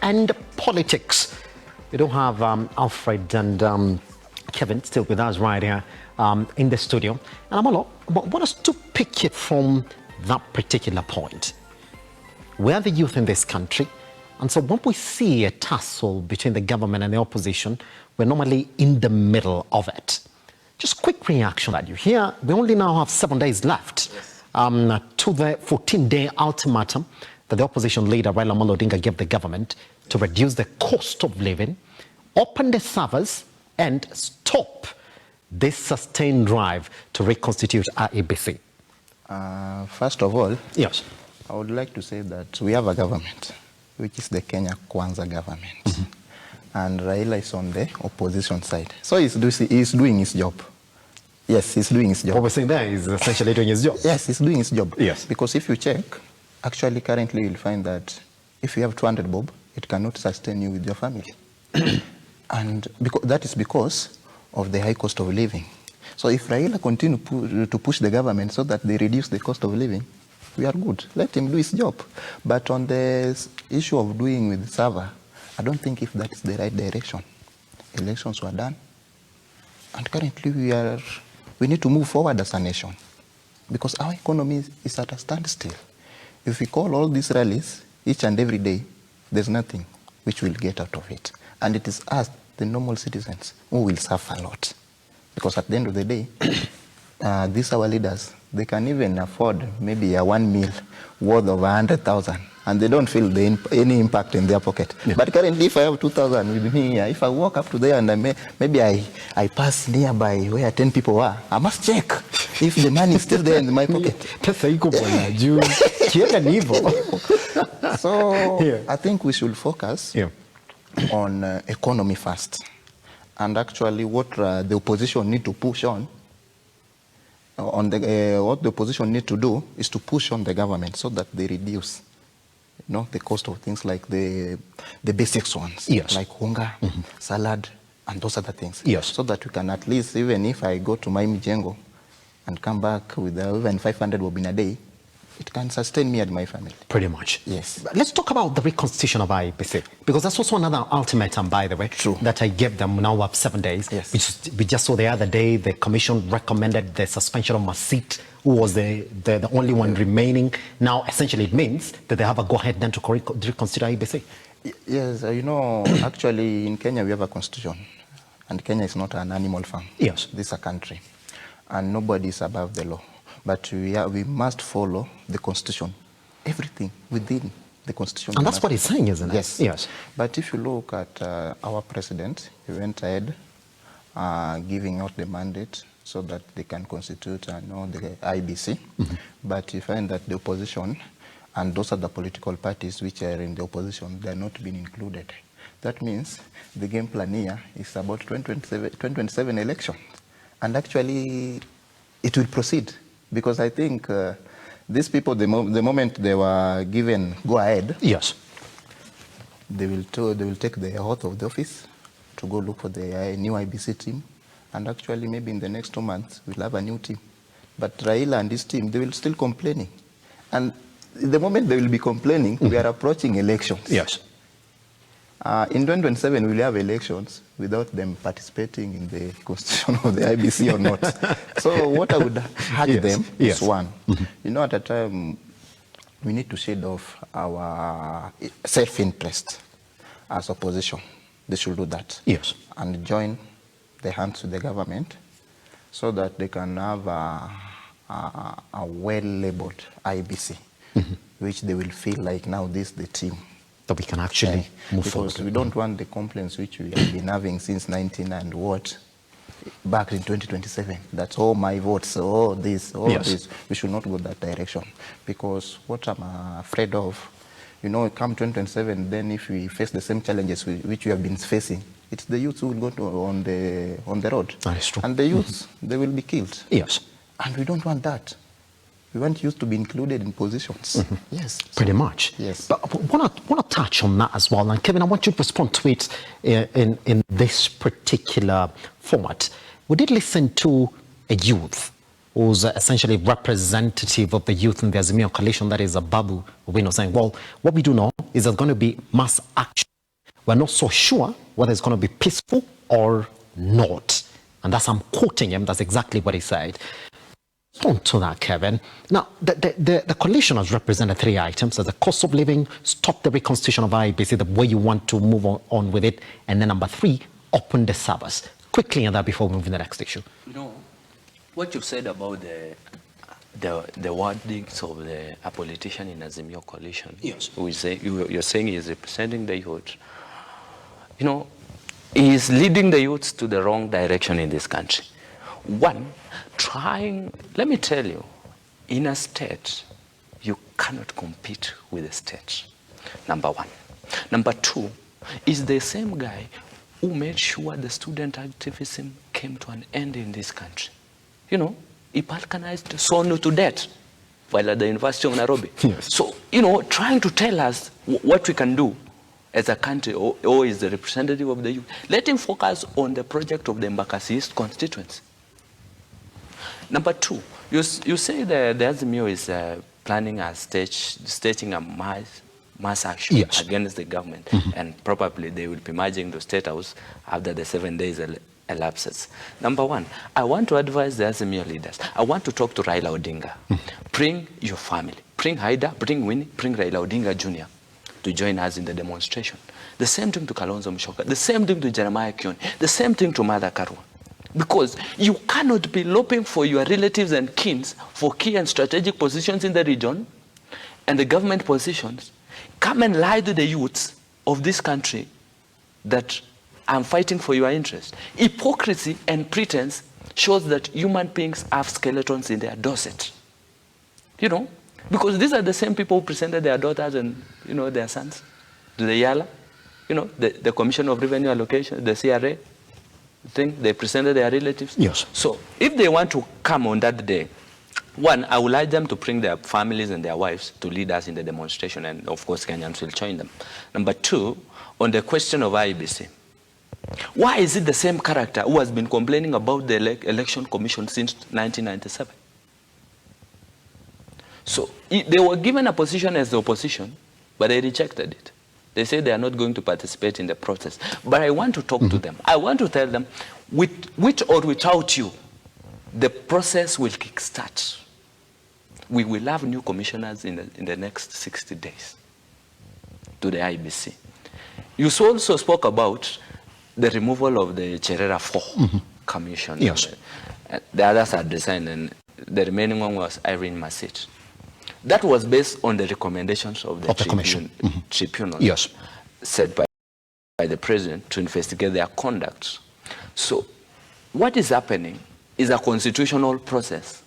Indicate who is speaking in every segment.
Speaker 1: and politics. We don't have Alfred and Kevin still with us right here in the studio. And Amolo, I want us to pick it from that particular point. We're the youth in this country. And so when we see a tussle between the government and the opposition, we're normally in the middle of it. Just quick reaction that you hear. We only now have 7 days left to the 14-day ultimatum that the opposition leader Raila Odinga gave the government to reduce the cost of living, open the servers, and stop this sustained drive to reconstitute our ABC.
Speaker 2: First of all,
Speaker 1: yes,
Speaker 2: I would like to say that we have a government, which is the Kenya Kwanza government. And Raila is on the opposition side. So he's doing his job. Yes, he's doing his job.
Speaker 1: What we're saying there is essentially doing his job.
Speaker 2: Yes, he's doing his job.
Speaker 1: Yes.
Speaker 2: Because if you check, actually currently you'll find that if you have 200 bob, it cannot sustain you with your family. And that is because of the high cost of living. So if Raila continue to push the government so that they reduce the cost of living, we are good. Let him do his job. But on the issue of doing with server, I don't think if that is the right direction. Elections were done. And currently we need to move forward as a nation. Because our economy is at a standstill. If we call all these rallies each and every day, there's nothing which will get out of it. And it is us, the normal citizens, who will suffer a lot. Because at the end of the day, these our leaders, they can even afford maybe a 1 meal worth of 100,000, and they don't feel any impact in their pocket. Yeah. But currently, if I have 2,000 with me, if I walk up to there and maybe I pass nearby where 10 people are, I must check if the money is still there in my pocket. So yeah. I think we should focus on economy first. And actually what the opposition need to push on what the opposition need to do is to push on the government so that they reduce the cost of things like the basics ones,
Speaker 1: yes,
Speaker 2: like hunger, salad, and those other things.
Speaker 1: Yes.
Speaker 2: So that we can at least, even if I go to my Mijengo and come back with even 500 bob in a day, it can sustain me and my family.
Speaker 1: Pretty much.
Speaker 2: Yes.
Speaker 1: But let's talk about the reconstitution of IEBC, because that's also another ultimatum, by the way,
Speaker 2: true,
Speaker 1: that I gave them now up 7 days.
Speaker 2: Yes.
Speaker 1: We just saw the other day, the commission recommended the suspension of Masit, who was the only one remaining. Now, essentially, it means that they have a go-ahead then to reconsider IEBC.
Speaker 2: Yes, actually, in Kenya, we have a constitution, and Kenya is not an animal farm.
Speaker 1: Yes.
Speaker 2: This is a country, and nobody is above the law. But we must follow the constitution, everything within the constitution.
Speaker 1: And that's what he's saying, isn't it?
Speaker 2: Yes.
Speaker 1: Yes.
Speaker 2: But if you look at our president, he went ahead giving out the mandate so that they can constitute the IBC. But you find that the opposition and those are the political parties which are in the opposition, they are not being included. That means the game plan here is about 2027 election. And actually, it will proceed. Because I think these people, the moment they were given go ahead,
Speaker 1: yes,
Speaker 2: they will take the oath of the office to go look for the new IBC team, and actually maybe in the next 2 months we'll have a new team. But Raila and his team, they will still complaining, and the moment they will be complaining, we are approaching elections.
Speaker 1: Yes.
Speaker 2: In 2027, we'll have elections without them participating in the constitution of the IBC or not. So what I would urge them is one, at a time, we need to shed off our self-interest as opposition. They should do that.
Speaker 1: Yes.
Speaker 2: And join the hands with the government so that they can have a well-labeled IBC, which they will feel like now this is the team
Speaker 1: that we can actually move forward.
Speaker 2: Because we don't want the complaints which we have been having since 19 and what, back in 2027. That's all my votes, all this. We should not go that direction. Because what I'm afraid of, come 2027, then if we face the same challenges which we have been facing, it's the youths who will go on the road.
Speaker 1: That is true.
Speaker 2: And the youths, they will be killed.
Speaker 1: Yes.
Speaker 2: And we don't want that. We want youth to be included in positions. Yes.
Speaker 1: Pretty much.
Speaker 2: Yes.
Speaker 1: But I want to touch on that as well. And Kevin, I want you to respond to it in this particular format. We did listen to a youth who's essentially representative of the youth in the Azimio coalition, that is Babu Owino, saying, well, what we do know is there's going to be mass action we're not so sure whether it's going to be peaceful or not. And that's, I'm quoting him, that's exactly what he said. On to that, Kevin. Now, the coalition has represented 3 items: the cost of living, stop the reconstitution of IEBC, the way you want to move on with it, and then number 3, open the service. Quickly on that before we move to the next issue.
Speaker 3: You know, what you said about the wordings of a politician in Azimio coalition,
Speaker 1: yes,
Speaker 3: who is you're saying he is representing the youth. You know, he is leading the youths to the wrong direction in this country. One, let me tell you, in a state, you cannot compete with a state, number 1. Number 2, is the same guy who made sure the student activism came to an end in this country. You know, he balkanized Sonu to death while at the University of Nairobi.
Speaker 1: Yes.
Speaker 3: So, you know, trying to tell us what we can do as a country, or is the representative of the youth. Let him focus on the project of the Embakasi East constituency. Number 2, you say the Azimio is planning a staging a mass action, yes, against the government, and probably they will be merging the State House after the 7 days elapses. Number 1, I want to advise the Azimio leaders. I want to talk to Raila Odinga. Bring your family. Bring Haida, bring Winnie, bring Raila Odinga Jr. to join us in the demonstration. The same thing to Kalonzo Musyoka, the same thing to Jeremiah Kioni, the same thing to Martha Karua. Because you cannot be lobbying for your relatives and kins for key and strategic positions in the region and the government positions. Come and lie to the youths of this country that I'm fighting for your interest. Hypocrisy and pretense shows that human beings have skeletons in their dorset. You know, because these are the same people who presented their daughters and, you know, their sons to the Yala, you know, the Commission of Revenue Allocation, the CRA. Think they presented their relatives.
Speaker 1: Yes.
Speaker 3: So if they want to come on that day, 1, I would like them to bring their families and their wives to lead us in the demonstration, and of course Kenyans will join them. Number 2, on the question of IEBC, why is it the same character who has been complaining about the election commission since 1997? So they were given a position as the opposition, but they rejected it. They say they are not going to participate in the process. But I want to talk to them. I want to tell them, with or without you, the process will kickstart. We will have new commissioners in the next 60 days to the IBC. You also spoke about the removal of the Cherera 4 commission.
Speaker 1: Yes.
Speaker 3: The others are designed, and the remaining one was Irene Masit. That was based on the recommendations of the
Speaker 1: commission.
Speaker 3: tribunal,
Speaker 1: yes,
Speaker 3: set by the president to investigate their conduct. So what is happening is a constitutional process.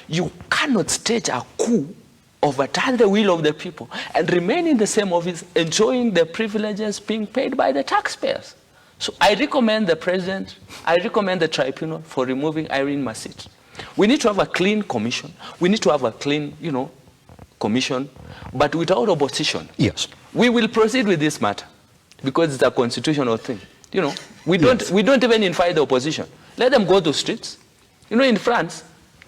Speaker 3: You cannot stage a coup, overturn the will of the people, and remain in the same office enjoying the privileges being paid by the taxpayers. So I recommend the president, I recommend the tribunal for removing Irene Masit. We need to have a clean commission. We need to have a clean, you know, commission, but without opposition.
Speaker 1: Yes.
Speaker 3: We will proceed with this matter because it's a constitutional thing. You know, we don't even invite the opposition. Let them go to streets. You know, in France,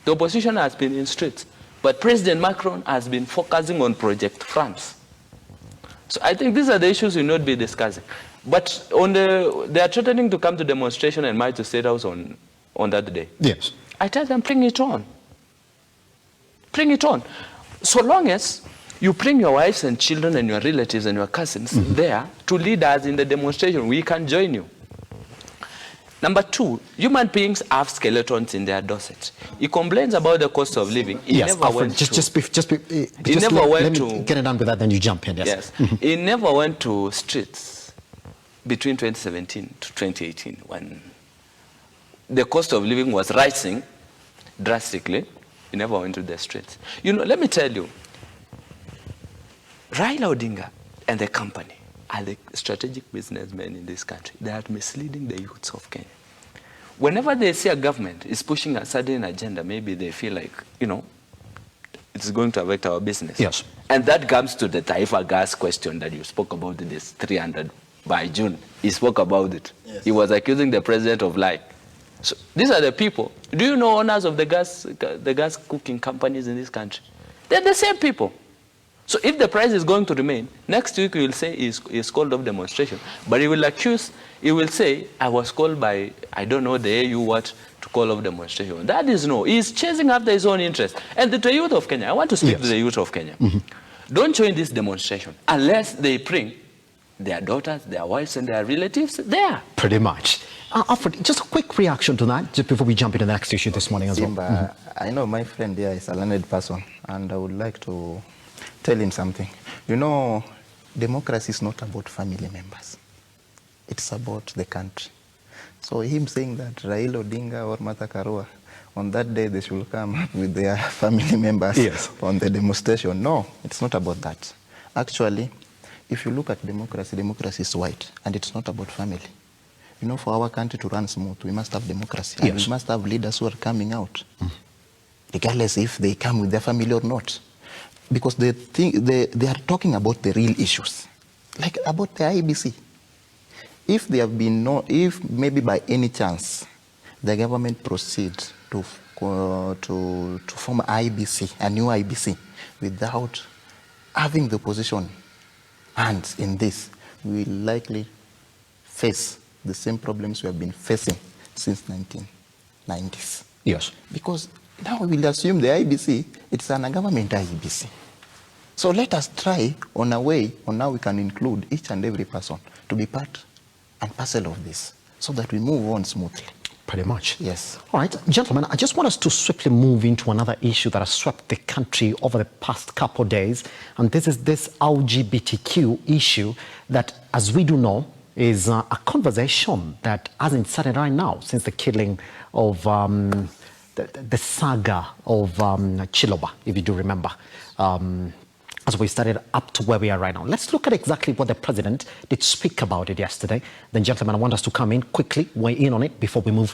Speaker 3: the opposition has been in streets, but President Macron has been focusing on Project France. So I think these are the issues we will not be discussing. But they are threatening to come to demonstration and march to State House on that day.
Speaker 1: Yes.
Speaker 3: I tell them, bring it on. Bring it on. So long as you bring your wives and children and your relatives and your cousins there to lead us in the demonstration, we can join you. Number 2, human beings have skeletons in their dorset. He complains about the cost of living. He
Speaker 1: yes,
Speaker 3: never went
Speaker 1: let me get it done with that, then you jump in. Yes.
Speaker 3: He never went to streets between 2017 to 2018 when the cost of living was rising drastically. He never went to the streets. You know, let me tell you, Raila Odinga and the company are the strategic businessmen in this country. They are misleading the youths of Kenya. Whenever they see a government is pushing a certain agenda, maybe they feel like, you know, it's going to affect our business.
Speaker 1: Yes.
Speaker 3: And that comes to the Taifa gas question that you spoke about, this 300 by June. He spoke about it. Yes. He was accusing the president of lying. So these are the people. Do you know owners of the gas cooking companies in this country? They're the same people. So if the price is going to remain, next week we will say he's called off demonstration. But he will say, I was called by, I don't know, the AU what, to call off demonstration. That is no. He's chasing after his own interest. And the youth of Kenya, I want to speak to the youth of Kenya. Don't join this demonstration unless they bring their daughters, their wives, and their relatives there.
Speaker 1: Pretty much. Alfred, just a quick reaction to that, just before we jump into the next issue this morning as well.
Speaker 2: I know my friend here is a learned person, and I would like to tell him something. You know, democracy is not about family members. It's about the country. So him saying that Raila Odinga or Martha Karua, on that day they should come up with their family members on the demonstration. No, it's not about that. Actually, if you look at democracy, democracy is white, and it's not about family. You know, for our country to run smooth, we must have democracy, and we must have leaders who are coming out, regardless if they come with their family or not. Because they are talking about the real issues, like about the IBC. If there have been if maybe by any chance the government proceeds to form IBC, a new IBC, without having the opposition hands in this, we will likely face the same problems we have been facing since 1990s.
Speaker 1: Yes.
Speaker 2: Because now we will assume the IBC, it's an government IBC. So let us try on a way on how we can include each and every person to be part and parcel of this, so that we move on smoothly.
Speaker 1: Pretty much.
Speaker 2: Yes.
Speaker 1: All right, gentlemen, I just want us to swiftly move into another issue that has swept the country over the past couple of days, and this is this LGBTQ issue that, as we do know, is a conversation that hasn't started right now since the killing of the saga of Chiloba, if you do remember. As we started up to where we are right now. Let's look at exactly what the president did speak about it yesterday. Then, gentlemen, I want us to come in quickly, weigh in on it before we move